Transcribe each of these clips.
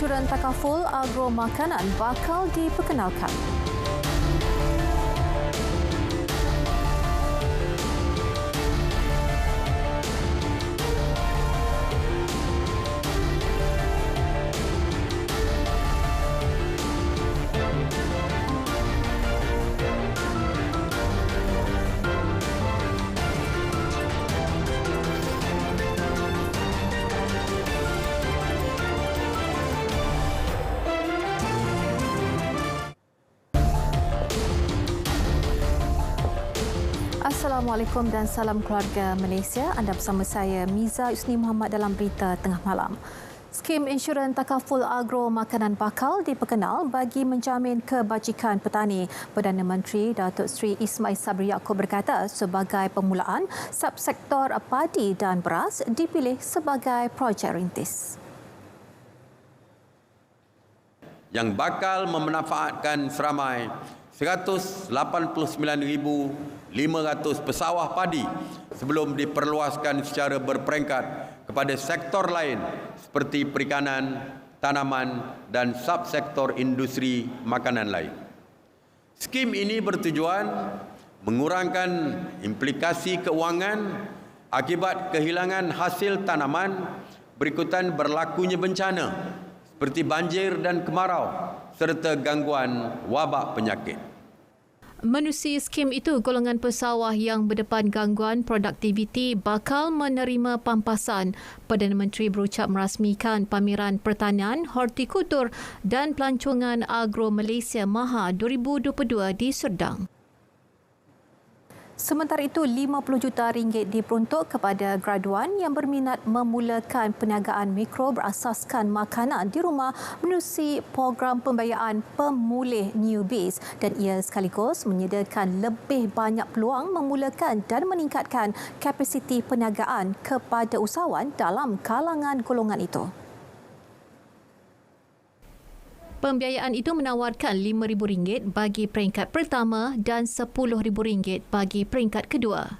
insurans takaful agro makanan bakal diperkenalkan. Assalamualaikum dan salam keluarga Malaysia. Anda bersama saya Miza Yusni Muhammad dalam berita tengah malam. Skim insurans takaful agro makanan bakal diperkenal bagi menjamin kebajikan petani. Perdana Menteri Datuk Seri Ismail Sabri Yaakob berkata sebagai permulaan, subsektor padi dan beras dipilih sebagai projek rintis. Yang bakal memanfaatkan seramai 189,500 pesawah padi sebelum diperluaskan secara berperingkat kepada sektor lain seperti perikanan, tanaman dan subsektor industri makanan lain. Skim ini bertujuan mengurangkan implikasi keuangan akibat kehilangan hasil tanaman berikutan berlakunya bencana seperti banjir dan kemarau serta gangguan wabak penyakit. Menerusi skim itu, golongan pesawah yang berdepan gangguan produktiviti bakal menerima pampasan. Perdana Menteri berucap merasmikan pameran pertanian, hortikultur dan pelancongan agro Malaysia MAHA 2022 di Serdang. Sementara itu, RM50 juta diperuntuk kepada graduan yang berminat memulakan perniagaan mikro berasaskan makanan di rumah menerusi program pembiayaan pemulih Newbies, dan ia sekaligus menyediakan lebih banyak peluang memulakan dan meningkatkan kapasiti perniagaan kepada usahawan dalam kalangan golongan itu. Pembiayaan itu menawarkan RM5,000 bagi peringkat pertama dan RM10,000 bagi peringkat kedua.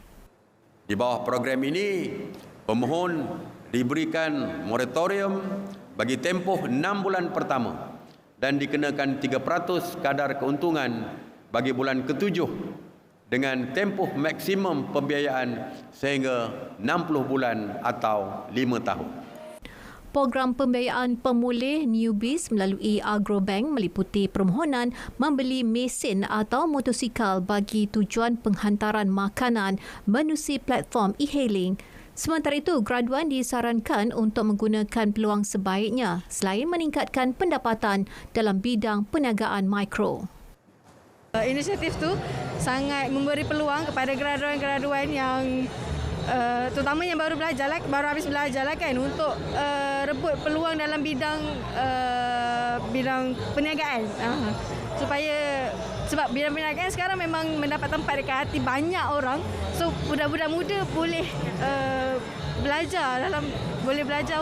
Di bawah program ini, pemohon diberikan moratorium bagi tempoh 6 bulan pertama dan dikenakan 3% kadar keuntungan bagi bulan ke-7 dengan tempoh maksimum pembiayaan sehingga 60 bulan atau 5 tahun. Program pembiayaan pemulih Newbies melalui Agrobank meliputi permohonan membeli mesin atau motosikal bagi tujuan penghantaran makanan menerusi platform e-hailing. Sementara itu, graduan disarankan untuk menggunakan peluang sebaiknya selain meningkatkan pendapatan dalam bidang perniagaan mikro. Inisiatif tu sangat memberi peluang kepada graduan-graduan yang terutama yang baru habis belajar kan, untuk rebut peluang dalam bidang perniagaan. Sebab bidang perniagaan sekarang memang mendapat tempat dekat hati banyak orang. So budak-budak muda boleh belajar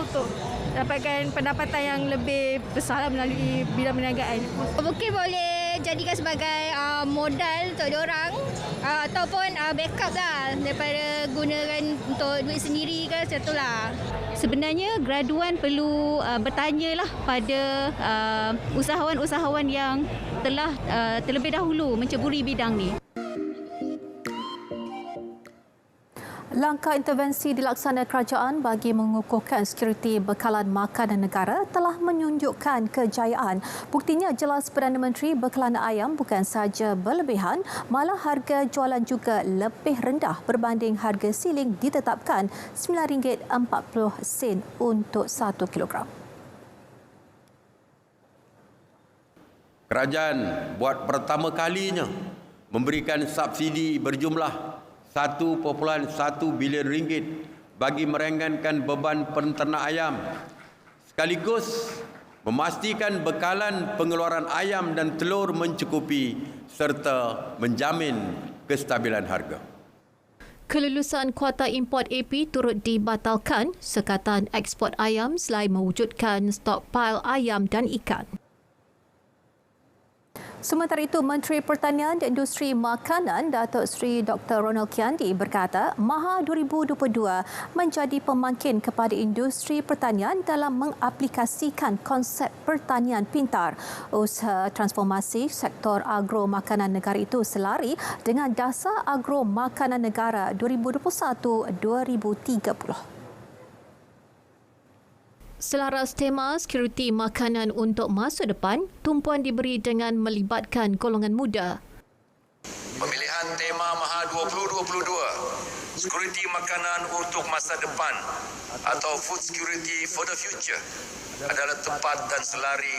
untuk dapatkan pendapatan yang lebih besar melalui bidang perniagaan. Mungkin boleh jadikan sebagai modal untuk diorang ataupun backup lah, daripada gunakan untuk duit sendiri ke macam tu lah. Sebenarnya graduan perlu bertanyalah pada usahawan-usahawan yang telah terlebih dahulu menceburi bidang ni. Langkah intervensi dilaksana kerajaan bagi mengukuhkan sekuriti bekalan makanan negara telah menunjukkan kejayaan. Buktinya jelas Perdana Menteri bekalan ayam bukan sahaja berlebihan, malah harga jualan juga lebih rendah berbanding harga siling ditetapkan RM9.40 untuk 1 kilogram. Kerajaan buat pertama kalinya memberikan subsidi berjumlah RM1.1 bilion bagi meringankan beban penternak ayam, sekaligus memastikan bekalan pengeluaran ayam dan telur mencukupi serta menjamin kestabilan harga. Kelulusan kuota import AP turut dibatalkan sekatan ekspor ayam selain mewujudkan stokpil ayam dan ikan. Sementara itu, Menteri Pertanian dan Industri Makanan Datuk Seri Dr. Ronald Kiandi berkata MAHA 2022 menjadi pemangkin kepada industri pertanian dalam mengaplikasikan konsep pertanian pintar. Usaha transformasi sektor agro makanan negara itu selari dengan Dasar Agro Makanan Negara 2021-2030. Selaras tema sekuriti makanan untuk masa depan, tumpuan diberi dengan melibatkan golongan muda. Pemilihan tema MAHA 2022, sekuriti makanan untuk masa depan atau Food Security for the Future adalah tepat dan selari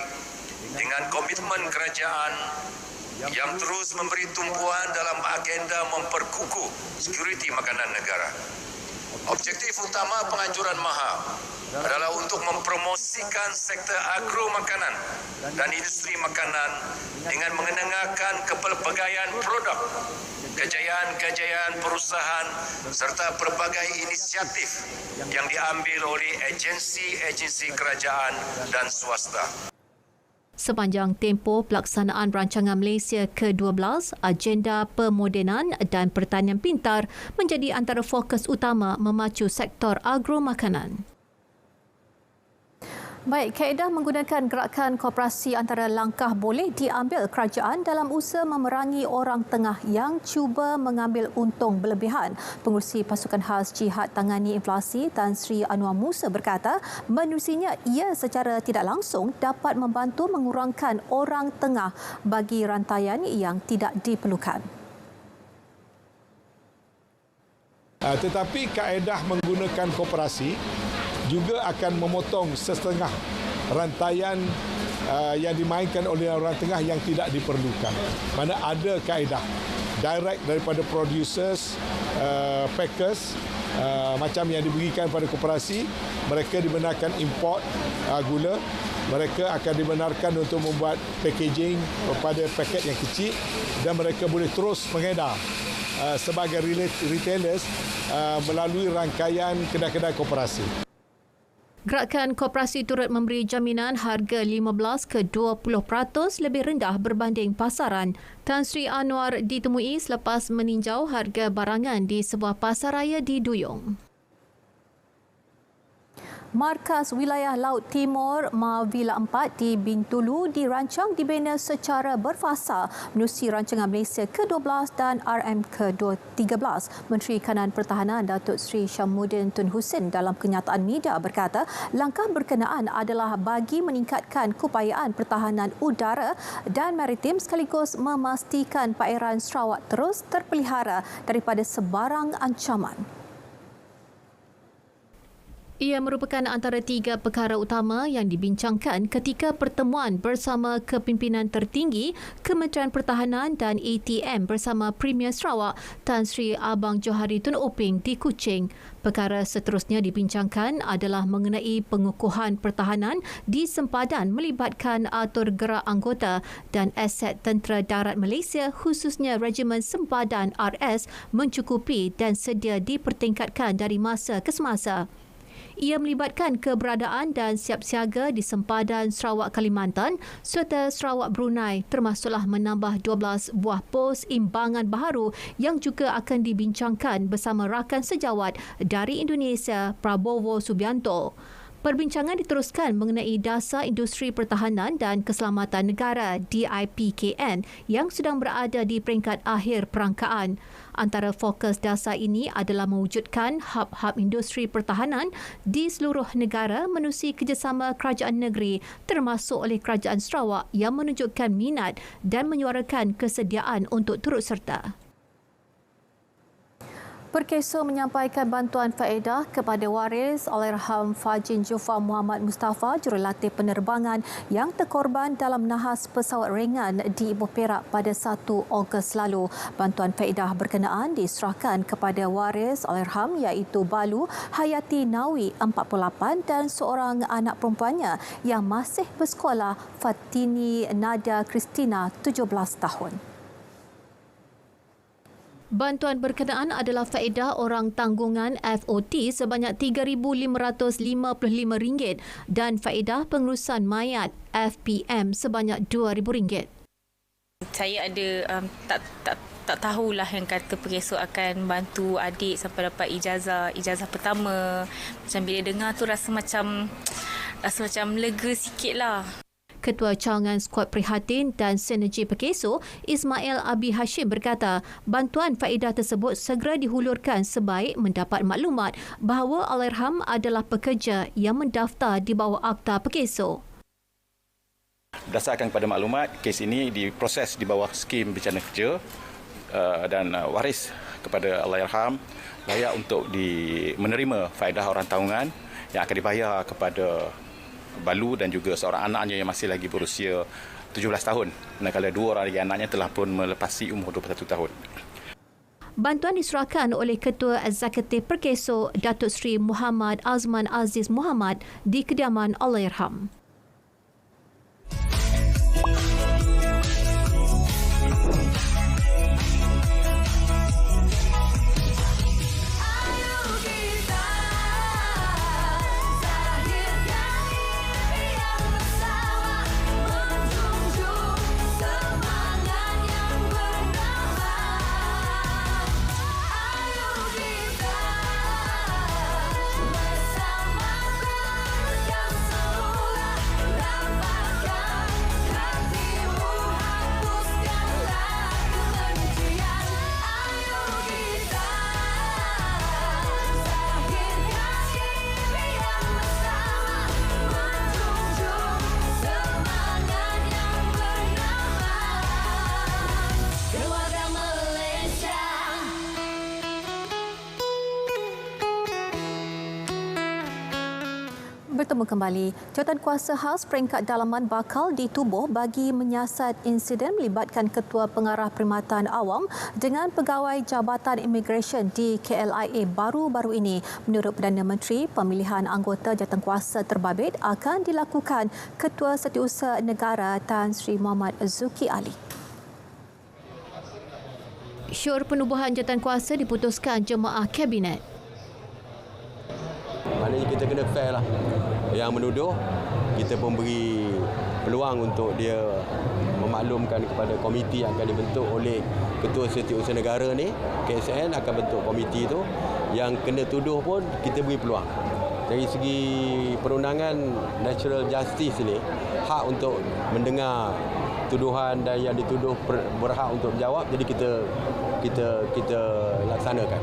dengan komitmen kerajaan yang terus memberi tumpuan dalam agenda memperkukuh sekuriti makanan negara. Objektif utama penganjuran MAHA adalah untuk mempromosikan sektor agro makanan dan industri makanan dengan mengenengahkan kepelbagaian produk, kejayaan-kejayaan perusahaan serta pelbagai inisiatif yang diambil oleh agensi-agensi kerajaan dan swasta. Sepanjang tempoh pelaksanaan rancangan Malaysia ke-12, agenda pemodenan dan pertanian pintar menjadi antara fokus utama memacu sektor agro makanan. Baik, kaedah menggunakan gerakan koperasi antara langkah boleh diambil kerajaan dalam usaha memerangi orang tengah yang cuba mengambil untung berlebihan. Pengurusi Pasukan Khas Jihad Tangani Inflasi Tan Sri Anwar Musa berkata, menerusinya ia secara tidak langsung dapat membantu mengurangkan orang tengah bagi rantaian yang tidak diperlukan. Tetapi kaedah menggunakan koperasi juga akan memotong setengah rantaian yang dimainkan oleh orang tengah yang tidak diperlukan. Mana ada kaedah direct daripada producers, packers, macam yang diberikan pada koperasi, mereka dibenarkan import gula, mereka akan dibenarkan untuk membuat packaging pada paket yang kecil dan mereka boleh terus mengedar sebagai retailers melalui rangkaian kedai-kedai koperasi. Gerakan koperasi turut memberi jaminan harga 15 ke 20% lebih rendah berbanding pasaran. Tan Sri Anwar ditemui selepas meninjau harga barangan di sebuah pasaraya di Duyung. Markas Wilayah Laut Timur Mavila 4 di Bintulu dirancang dibina secara berfasa menerusi rancangan Malaysia ke-12 dan RM ke-13. Menteri Kanan Pertahanan Datuk Seri Syamuddin Tun Hussein dalam kenyataan media berkata, langkah berkenaan adalah bagi meningkatkan keupayaan pertahanan udara dan maritim sekaligus memastikan perairan Sarawak terus terpelihara daripada sebarang ancaman. Ia merupakan antara 3 perkara utama yang dibincangkan ketika pertemuan bersama kepimpinan tertinggi Kementerian Pertahanan dan ATM bersama Premier Sarawak Tan Sri Abang Johari Tun Oping di Kuching. Perkara seterusnya dibincangkan adalah mengenai pengukuhan pertahanan di sempadan melibatkan atur gerak anggota dan aset Tentera Darat Malaysia khususnya Regimen Sempadan RS mencukupi dan sedia dipertingkatkan dari masa ke semasa. Ia melibatkan keberadaan dan siap siaga di sempadan Sarawak Kalimantan serta Sarawak Brunei termasuklah menambah 12 buah pos imbangan baharu yang juga akan dibincangkan bersama rakan sejawat dari Indonesia Prabowo Subianto. Perbincangan diteruskan mengenai Dasar Industri Pertahanan dan Keselamatan Negara DIPKN yang sedang berada di peringkat akhir perangkaan. Antara fokus dasar ini adalah mewujudkan hub-hub industri pertahanan di seluruh negara menerusi kerjasama kerajaan negeri termasuk oleh Kerajaan Sarawak yang menunjukkan minat dan menyuarakan kesediaan untuk turut serta. Perkeso menyampaikan bantuan faedah kepada waris Allahyarham Fajin Jufa Muhammad Mustafa, jurulatih penerbangan yang terkorban dalam nahas pesawat ringan di Ibu Perak pada 1 Ogos lalu. Bantuan faedah berkenaan diserahkan kepada waris Allahyarham iaitu Balu Hayati Nawi 48 dan seorang anak perempuannya yang masih bersekolah Fatini Nada Kristina 17 tahun. Bantuan berkenaan adalah faedah orang tanggungan FOT sebanyak RM3,555 dan faedah pengurusan mayat FPM sebanyak RM2,000. saya ada tak tahulah yang kata Perkeso akan bantu adik sampai dapat ijazah pertama. Macam bila dengar tu rasa macam lega sikit lah. Ketua Cawangan Skuad Prihatin dan Sinergi Perkeso, Ismail Abi Hashim berkata, bantuan faedah tersebut segera dihulurkan sebaik mendapat maklumat bahawa Allahyarham adalah pekerja yang mendaftar di bawah Akta Perkeso. Berdasarkan kepada maklumat, kes ini diproses di bawah skim bencana kerja dan waris kepada Allahyarham layak untuk menerima faedah orang taungan yang akan dibayar kepada Balu dan juga seorang anaknya yang masih lagi berusia 17 tahun. Manakala 2 orang lagi anaknya telah pun melepasi umur 21 tahun. Bantuan diserahkan oleh Ketua Eksekutif Perkeso, Datuk Seri Muhammad Azman Aziz Muhammad di kediaman Allahyarham. Bertemu kembali, Jawatankuasa Khas Peringkat Dalaman bakal ditubuh bagi menyiasat insiden melibatkan Ketua Pengarah Perkhidmatan Awam dengan pegawai Jabatan Imigresen di KLIA baru-baru ini. Menurut Perdana Menteri, pemilihan anggota Jawatankuasa terbabit akan dilakukan Ketua Setiausaha Negara Tan Sri Muhammad Zuki Ali. Syur penubuhan Jawatankuasa diputuskan Jemaah Kabinet. Maknanya kita kena fair lah. Yang menuduh, kita pun beri peluang untuk dia memaklumkan kepada komiti yang akan dibentuk oleh Ketua Setiausaha Negara ni. KSN akan bentuk komiti tu. Yang kena tuduh pun kita beri peluang. Dari segi perundangan natural justice ni, hak untuk mendengar tuduhan dan yang dituduh berhak untuk menjawab, jadi kita laksanakan.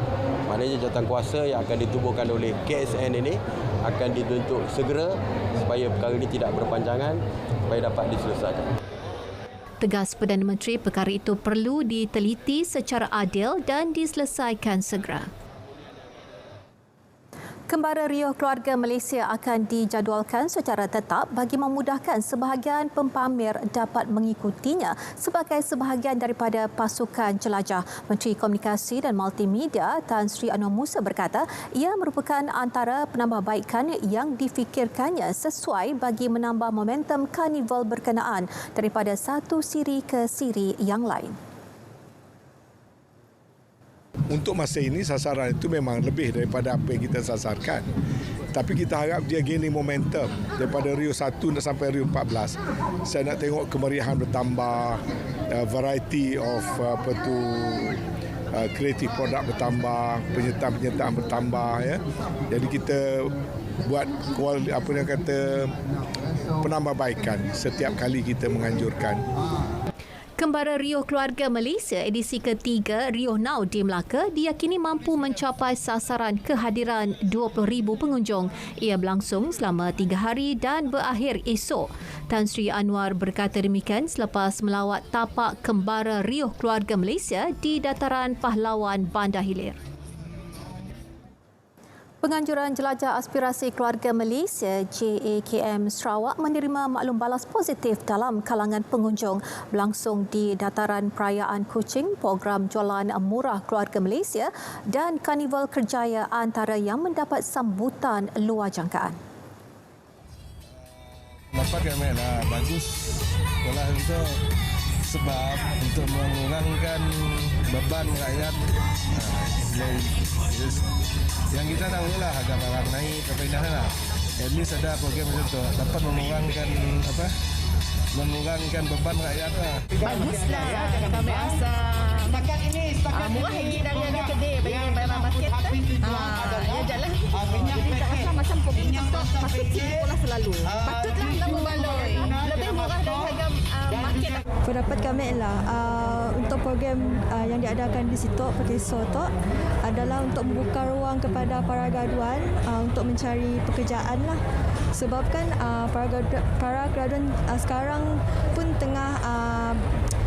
Maknanya jawatankuasa yang akan ditubuhkan oleh KSN ini akan dibentuk segera supaya perkara ini tidak berpanjangan, supaya dapat diselesaikan. Tegas Perdana Menteri, perkara itu perlu diteliti secara adil dan diselesaikan segera. Kembara Rio Keluarga Malaysia akan dijadualkan secara tetap bagi memudahkan sebahagian pempamer dapat mengikutinya sebagai sebahagian daripada pasukan jelajah. Menteri Komunikasi dan Multimedia Tan Sri Anwar Musa berkata ia merupakan antara penambahbaikan yang difikirkannya sesuai bagi menambah momentum karnival berkenaan daripada satu siri ke siri yang lain. Untuk masa ini sasaran itu memang lebih daripada apa yang kita sasarkan. Tapi kita harap dia gaining momentum daripada Rio 1 sampai Rio 14. Saya nak tengok kemeriahan bertambah, variety of kreatif produk bertambah, penyertaan bertambah ya. Jadi kita buat penambahbaikan setiap kali kita menganjurkan. Kembara Rio Keluarga Malaysia edisi ketiga Rio Now di Melaka diyakini mampu mencapai sasaran kehadiran 20,000 pengunjung. Ia berlangsung selama 3 hari dan berakhir esok. Tan Sri Anwar berkata demikian selepas melawat tapak Kembara Rio Keluarga Malaysia di Dataran Pahlawan Bandar Hilir. Penganjuran Jelajah Aspirasi Keluarga Malaysia JAKM Sarawak menerima maklum balas positif dalam kalangan pengunjung. Berlangsung di Dataran Perayaan Kuching, program jualan murah Keluarga Malaysia dan Karnival Kerjaya antara yang mendapat sambutan luar jangkaan. Dapat kami bagus sekolah itu sebab untuk mengurangkan beban rakyat. Yang kita tahu lah harga barang naik, kepindahan lah. At least ada program macam tu dapat mengurangkan mengurangkan beban rakyat lah. Baguslah kami rasa murah lagi dari harga kedai bagi barang basket ya jalan jadi tak rasa macam kopi untuk patut sekolah selalu patutlah nak berbaloi lebih murah dari harga market. Pendapat kami lah untuk program yang diadakan di situ Pekeso tu adalah untuk membuka ruang kepada para graduan untuk mencari pekerjaan lah, sebab kan para graduan sekarang pun tengah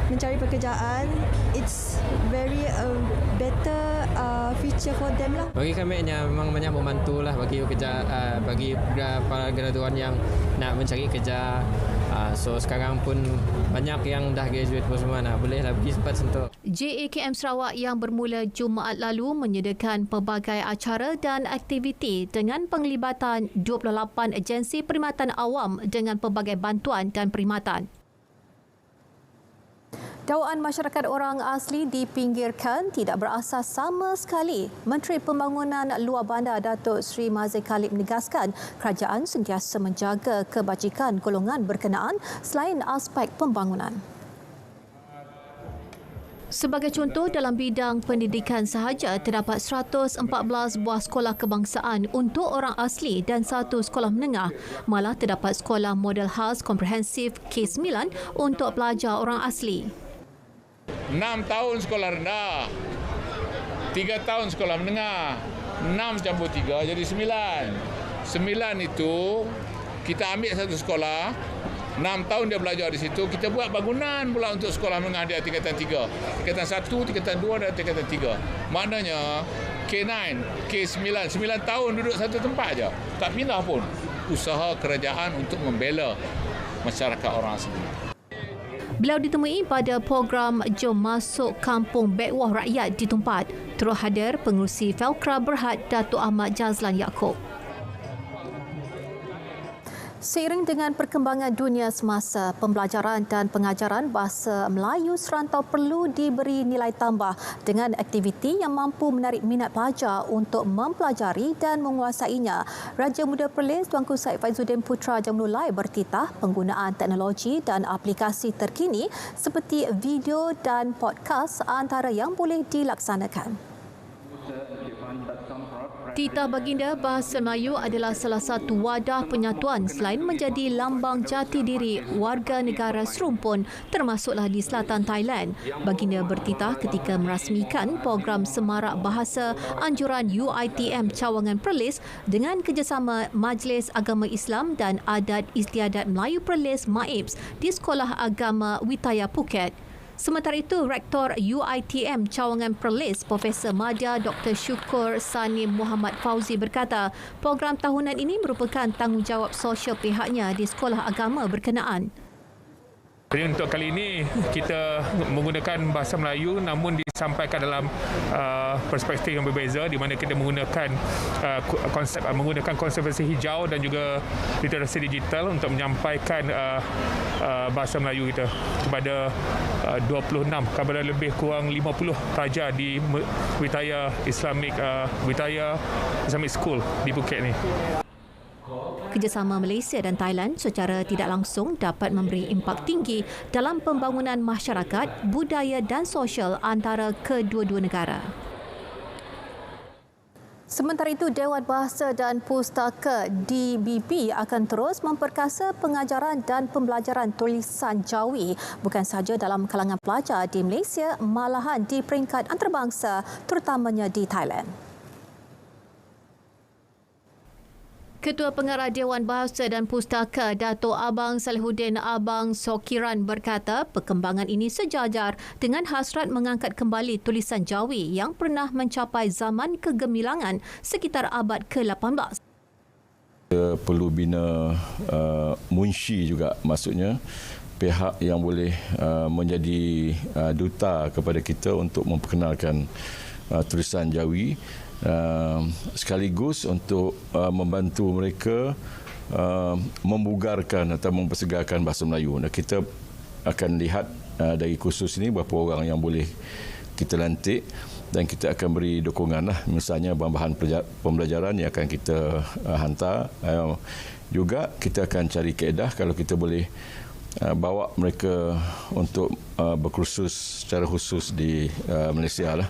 mencari pekerjaan. It's very better future for them lah. Bagi kami memang banyak membantu lah bagi kerja bagi para graduan yang nak mencari kerja. So sekarang pun banyak yang dah graduate pun semua nak boleh lah pergi sempat sentuh. JAKM Sarawak yang bermula Jumaat lalu menyediakan pelbagai acara dan aktiviti dengan penglibatan 28 agensi perkhidmatan awam dengan pelbagai bantuan dan perkhidmatan. Dakwaan masyarakat orang asli dipinggirkan tidak berasas sama sekali. Menteri Pembangunan Luar Bandar Datuk Seri Mazil Khalid menegaskan kerajaan sentiasa menjaga kebajikan golongan berkenaan selain aspek pembangunan. Sebagai contoh, dalam bidang pendidikan sahaja terdapat 114 buah sekolah kebangsaan untuk orang asli dan 1 sekolah menengah. Malah terdapat sekolah model khas komprehensif K9 untuk pelajar orang asli. 6 tahun sekolah rendah, 3 tahun sekolah menengah, 6 campur 3 jadi 9. 9 itu kita ambil satu sekolah, 6 tahun dia belajar di situ, kita buat bangunan pula untuk sekolah menengah dia tingkatan 3. Tingkatan 1, tingkatan 2 dan tingkatan 3. Maknanya K9, K9, 9 tahun duduk satu tempat je. Tak pindah pun. Usaha kerajaan untuk membela masyarakat orang asli. Beliau ditemui pada program Jom Masuk Kampung Bekwah Rakyat di Tumpat. Turut hadir pengerusi Felkra Berhad Datuk Ahmad Jazlan Yaakob. Seiring dengan perkembangan dunia semasa, pembelajaran dan pengajaran bahasa Melayu serantau perlu diberi nilai tambah dengan aktiviti yang mampu menarik minat pelajar untuk mempelajari dan menguasainya. Raja Muda Perlis Tuanku Said Faizuddin Putra Jamnulai bertitah penggunaan teknologi dan aplikasi terkini seperti video dan podcast antara yang boleh dilaksanakan. Titah baginda bahasa Melayu adalah salah satu wadah penyatuan selain menjadi lambang jati diri warga negara serumpun termasuklah di selatan Thailand. Baginda bertitah ketika merasmikan program Semarak Bahasa Anjuran UiTM Cawangan Perlis dengan kerjasama Majlis Agama Islam dan Adat Istiadat Melayu Perlis MAIPS di Sekolah Agama Witaya Phuket. Sementara itu, Rektor UiTM Cawangan Perlis, Profesor Madya Dr. Syukur Sanim Muhammad Fauzi berkata, program tahunan ini merupakan tanggungjawab sosial pihaknya di sekolah agama berkenaan. Jadi untuk kali ini kita menggunakan bahasa Melayu namun disampaikan dalam perspektif yang berbeza di mana kita menggunakan konservasi hijau dan juga literasi digital untuk menyampaikan bahasa Melayu kita kepada 26 kepada lebih kurang 50 pelajar di Witaya Islamic School di Phuket ni. Kerjasama Malaysia dan Thailand secara tidak langsung dapat memberi impak tinggi dalam pembangunan masyarakat, budaya dan sosial antara kedua-dua negara. Sementara itu, Dewan Bahasa dan Pustaka DBP akan terus memperkasa pengajaran dan pembelajaran tulisan Jawi bukan sahaja dalam kalangan pelajar di Malaysia, malahan di peringkat antarabangsa terutamanya di Thailand. Ketua Pengarah Dewan Bahasa dan Pustaka Dato' Abang Salihuddin Abang Sokiran berkata perkembangan ini sejajar dengan hasrat mengangkat kembali tulisan Jawi yang pernah mencapai zaman kegemilangan sekitar abad ke-18. Kita perlu bina munshi juga, maksudnya pihak yang boleh menjadi duta kepada kita untuk memperkenalkan tulisan Jawi. Sekaligus untuk membantu mereka membugarkan atau mempersegarkan bahasa Melayu. Dan kita akan lihat dari kursus ini berapa orang yang boleh kita lantik dan kita akan beri dukungan lah. Misalnya bahan pembelajaran yang akan kita hantar. Juga kita akan cari kaedah kalau kita boleh bawa mereka untuk berkursus secara khusus di Malaysia lah.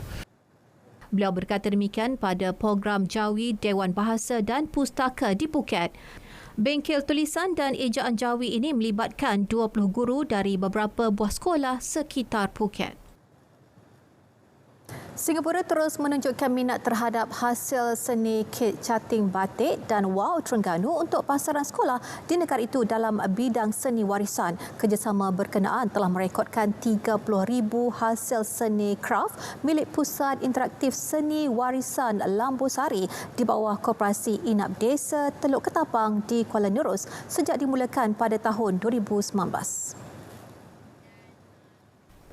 Beliau berkata demikian pada program Jawi Dewan Bahasa dan Pustaka di Phuket. Bengkel tulisan dan ejaan Jawi ini melibatkan 20 guru dari beberapa buah sekolah sekitar Phuket. Singapura terus menunjukkan minat terhadap hasil seni kit cating batik dan wau Terengganu untuk pasaran sekolah di negara itu dalam bidang seni warisan. Kerjasama berkenaan telah merekodkan 30,000 hasil seni kraft milik Pusat Interaktif Seni Warisan Lambusari di bawah Koperasi Inap Desa Teluk Ketapang di Kuala Nerus sejak dimulakan pada tahun 2019.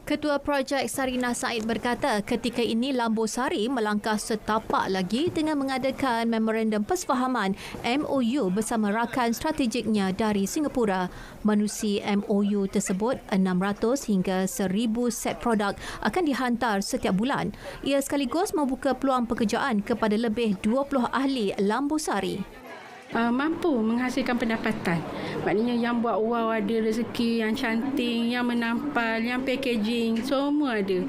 Ketua Projek Sarina Said berkata ketika ini Lambusari melangkah setapak lagi dengan mengadakan Memorandum Persefahaman MOU bersama rakan strategiknya dari Singapura. Menerusi MOU tersebut, 600 hingga 1,000 set produk akan dihantar setiap bulan. Ia sekaligus membuka peluang pekerjaan kepada lebih 20 ahli Lambusari. Mampu menghasilkan pendapatan. Maknanya yang buat wow ada rezeki, yang cantik, yang menampal, yang packaging, semua ada.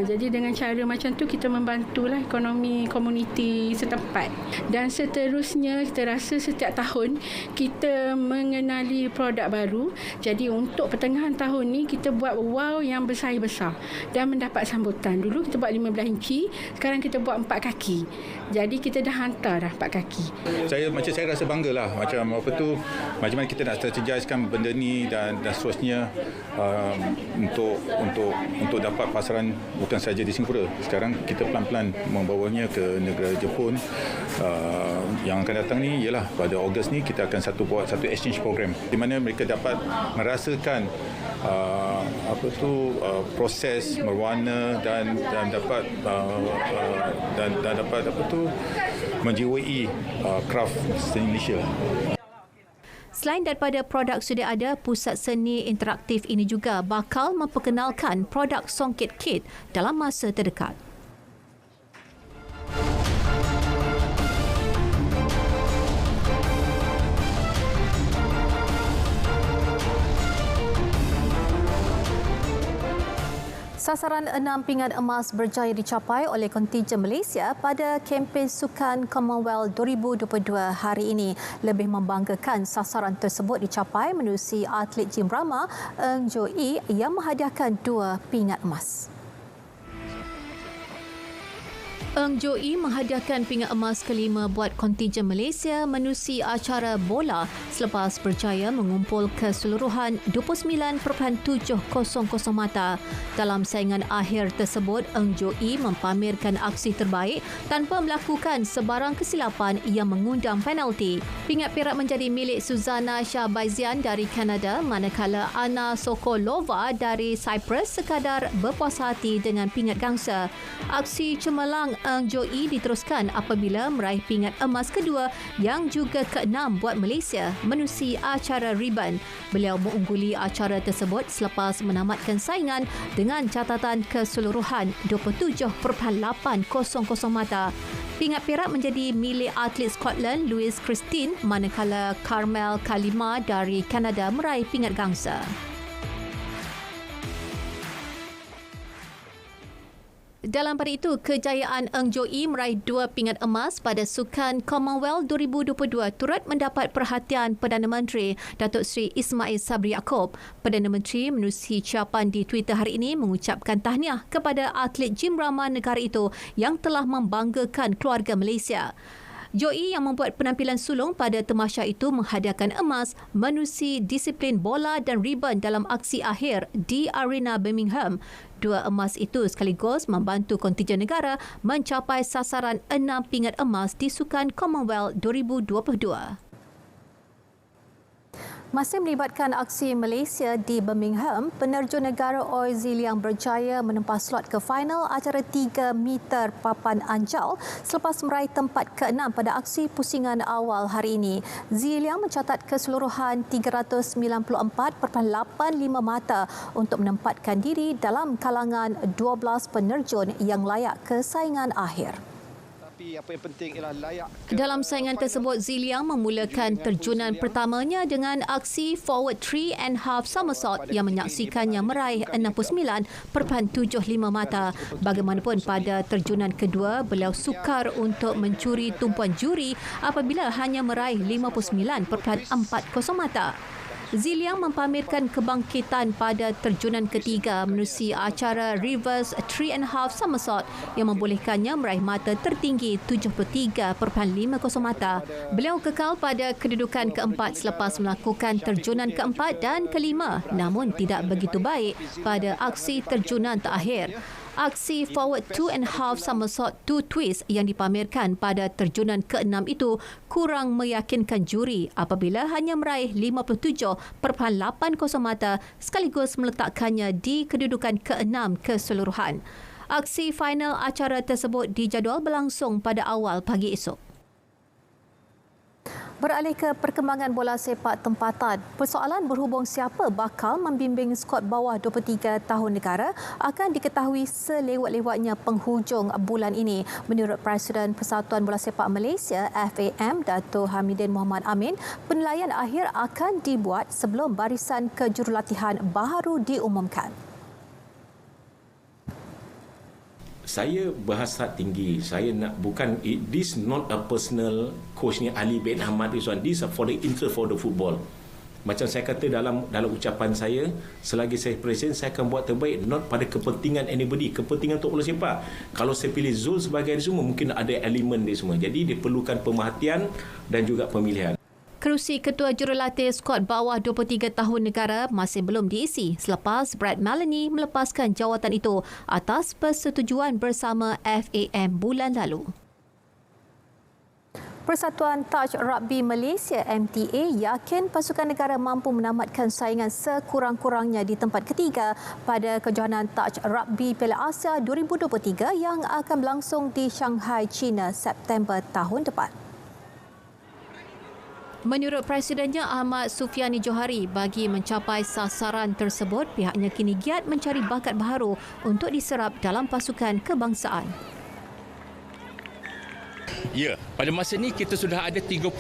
Jadi dengan cara macam tu kita membantulah ekonomi komuniti setempat. Dan seterusnya kita rasa setiap tahun kita mengenali produk baru. Jadi untuk pertengahan tahun ni kita buat wow yang bersaiz-besar dan mendapat sambutan. Dulu kita buat 15 inci, sekarang kita buat 4 kaki. Jadi kita dah hantar dah 4 kaki. Saya rasa banggalah macam macam mana kita nak strategiskan benda ni dan seterusnya untuk dapat pasaran bukan saja di Singapura. Sekarang kita pelan-pelan membawanya ke negara Jepun. Yang akan datang ni ialah pada Ogos ni kita akan buat satu exchange program di mana mereka dapat merasakan proses berwarna dan dapat menjiwai kraft seni Malaysia. Selain daripada produk sudah ada, Pusat Seni Interaktif ini juga bakal memperkenalkan produk Songket Kit dalam masa terdekat. Sasaran 6 pingat emas berjaya dicapai oleh kontingen Malaysia pada kempen Sukan Commonwealth 2022 hari ini. Lebih membanggakan, sasaran tersebut dicapai menerusi atlet Jim Rama Eng Jo Ee yang menghadiahkan 2 pingat emas. Eng Jo Ee menghadiahkan pingat emas kelima buat kontingen Malaysia menerusi acara bola selepas berjaya mengumpul keseluruhan 29.700 mata. Dalam saingan akhir tersebut, Eng Jo Ee mempamerkan aksi terbaik tanpa melakukan sebarang kesilapan yang mengundang penalti. Pingat perak menjadi milik Suzana Shahbaizian dari Kanada, manakala Anna Sokolova dari Cyprus sekadar berpuas hati dengan pingat gangsa. Aksi cemerlang Eng Jo Ee diteruskan apabila meraih pingat emas kedua yang juga ke-6 buat Malaysia menerusi acara ribbon. Beliau mengungguli acara tersebut selepas menamatkan saingan dengan catatan keseluruhan 27.800 mata. Pingat perak menjadi milik atlet Scotland Louise Christine, manakala Carmel Kalima dari Kanada meraih pingat gangsa. Dalam pada itu, kejayaan Eng Jo Ee meraih 2 pingat emas pada Sukan Commonwealth 2022 turut mendapat perhatian Perdana Menteri Datuk Seri Ismail Sabri Yaakob. Perdana Menteri menerusi ucapan di Twitter hari ini mengucapkan tahniah kepada atlet Jim Rama negara itu yang telah membanggakan keluarga Malaysia. Jo Ee yang membuat penampilan sulung pada tamasya itu menghadiahkan emas menerusi disiplin bola dan ribbon dalam aksi akhir di Arena Birmingham. 2 emas itu sekaligus membantu kontingen negara mencapai sasaran 6 pingat emas di Sukan Commonwealth 2022. Masih melibatkan aksi Malaysia di Birmingham, penerjun negara Oi Ziliang berjaya menempah slot ke final acara 3 meter papan anjal selepas meraih tempat ke-6 pada aksi pusingan awal hari ini. Ziliang mencatat keseluruhan 394.85 mata untuk menempatkan diri dalam kalangan 12 penerjun yang layak ke saingan akhir. Tapi apa yang penting ialah layak. Dalam saingan tersebut, Ziliang memulakan terjunan pertamanya dengan aksi forward 3.5 somersault yang menyaksikannya meraih 69.75 mata. Bagaimanapun pada terjunan kedua, beliau sukar untuk mencuri tumpuan juri apabila hanya meraih 59.40 mata. Ziliang mempamerkan kebangkitan pada terjunan ketiga menerusi acara reverse 3.5 somersault yang membolehkannya meraih mata tertinggi 73.50 mata. Beliau kekal pada kedudukan keempat selepas melakukan terjunan keempat dan kelima, namun tidak begitu baik pada aksi terjunan terakhir. Aksi forward 2.5 somersault 2 twist yang dipamerkan pada terjunan ke-6 itu kurang meyakinkan juri apabila hanya meraih 57.80 mata sekaligus meletakkannya di kedudukan ke-6 keseluruhan. Aksi final acara tersebut dijadual berlangsung pada awal pagi esok. Beralih ke perkembangan bola sepak tempatan, persoalan berhubung siapa bakal membimbing skuad bawah 23 tahun negara akan diketahui selewat-lewatnya penghujung bulan ini. Menurut Presiden Persatuan Bola Sepak Malaysia FAM, Dato' Hamidin Mohamad Amin, penilaian akhir akan dibuat sebelum barisan kejurulatihan baharu diumumkan. Saya berhasrat tinggi. Saya nak bukan this not a personal coach ni Ali bin Ahmad Rizwan. This for the interest for the football. Macam saya kata dalam ucapan saya, selagi saya presiden saya akan buat terbaik not pada kepentingan anybody, kepentingan untuk bola sepak. Kalau saya pilih Zul sebagai semua mungkin ada elemen dia semua. Jadi diperlukan pemerhatian dan juga pemilihan. Kerusi Ketua Jurulatih skuad bawah 23 tahun negara masih belum diisi selepas Brad Maloney melepaskan jawatan itu atas persetujuan bersama FAM bulan lalu. Persatuan Touch Rugby Malaysia MTA yakin pasukan negara mampu menamatkan saingan sekurang-kurangnya di tempat ketiga pada kejohanan Touch Rugby Piala Asia 2023 yang akan berlangsung di Shanghai, China September tahun depan. Menurut Presidennya Ahmad Sufiani Johari, bagi mencapai sasaran tersebut, pihaknya kini giat mencari bakat baharu untuk diserap dalam pasukan kebangsaan. Ya, pada masa ini kita sudah ada 32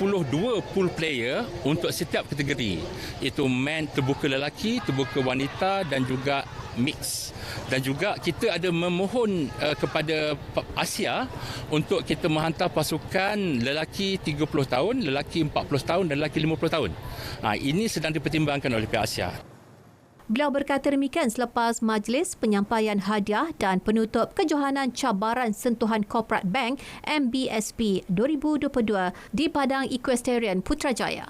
pool player untuk setiap kategori. Itu men terbuka lelaki, terbuka wanita dan juga mix. Dan juga kita ada memohon kepada Asia untuk kita menghantar pasukan lelaki 30 tahun, lelaki 40 tahun dan lelaki 50 tahun. Ini sedang dipertimbangkan oleh pihak Asia. Beliau berkata demikian selepas majlis penyampaian hadiah dan penutup kejohanan cabaran sentuhan Corporate Bank MBSP 2022 di Padang Equestrian Putrajaya.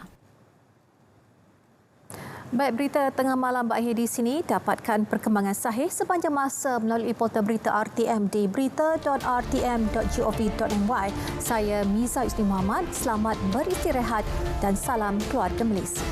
Baik, berita tengah malam berakhir di sini. Dapatkan perkembangan sahih sepanjang masa melalui portal berita RTM di berita.rtm.gov.my. Saya Miza Isni Muhammad. Selamat beristirahat dan salam keluarga Malaysia.